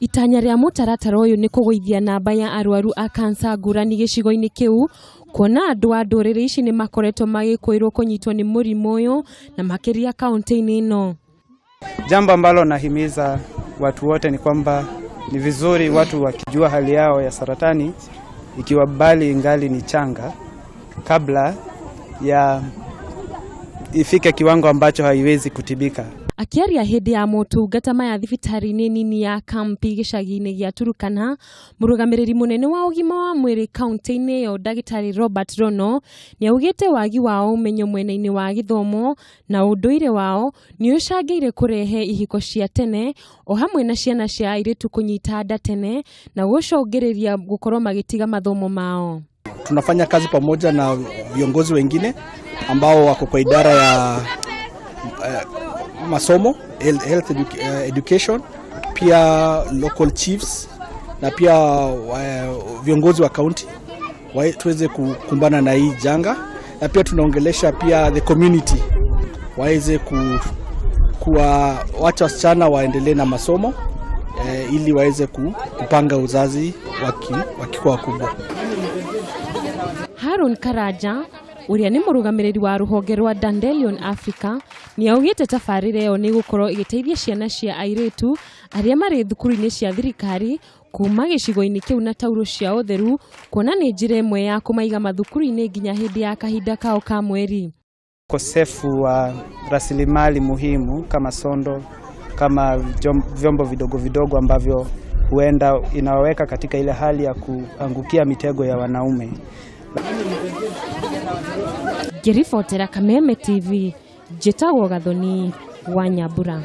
Itanya rĩa mũtaratara ũyũ nĩ kũgũithia namba ya arwaru a kansa ngũrani gĩcigo-inĩ kĩu, kuona andũ a ndũrĩrĩ ici nĩ makoretwo magĩkwĩrwo kũnyitwo nĩ mũrimũ ũyũ na Makiria kaunti-ini ĩno. Jambo ambalo nahimiza watu wote ni kwamba ni vizuri watu wakijua hali yao ya saratani ikiwa bali ingali ni changa kabla ya ifike kiwango ambacho haiwezi kutibika. Akiaria hĩndĩ ya Motungata ya thirikari nini ya kampi gĩcagi-inĩ gĩa Turkana, mũrũgamĩrĩri mũnene wa ũgima wa mwĩrĩ kaunti-inĩ ĩyo Ndagĩtarĩ Robert Rono nĩ augĩte wagi wao ũmenyo mwena-inĩ wa gĩthomo na ũndũire wao nĩ ũcangĩire kũrehe ihiko cia tene o hamwe na ciana cia airĩtu kũnyita nda tene na gũcũngĩrĩria gũkorwo magĩtiga mathomo mao. Tunafanya kazi pamoja na viongozi wengine ambao wako kwa idara ya masomo, health education, pia local chiefs na pia viongozi wa county tuweze kukumbana na hii janga, na pia tunaongelesha pia the community waweze kuwacha wasichana waendelee na masomo ili waweze kupanga uzazi wakikuwa wakubwa. Harun Karaja uria ni mũrũgamĩrĩri wa rũhonge rwa Dandelion Africa ni augĩte tabarĩra ĩyo nĩ gũkorwo ĩgĩteithia ciana cia airĩtu arĩa marĩ thukuru-inĩ cia thirikari kuma gĩcigo-inĩ kĩu na tauro cia ũtheru, kuona nĩ njĩra ĩmwe ya kũmaiga mathukuru-inĩ nginya hĩndĩ ya kahinda kao ka mweri. Ukosefu wa rasilimali muhimu kama sondo, kama vyombo vidogo vidogo ambavyo huenda inaweka katika ile hali ya kuangukia mitego ya wanaume. Ngĩribotera Kameme TV, njĩtagwo Gathoni wa Nyambura.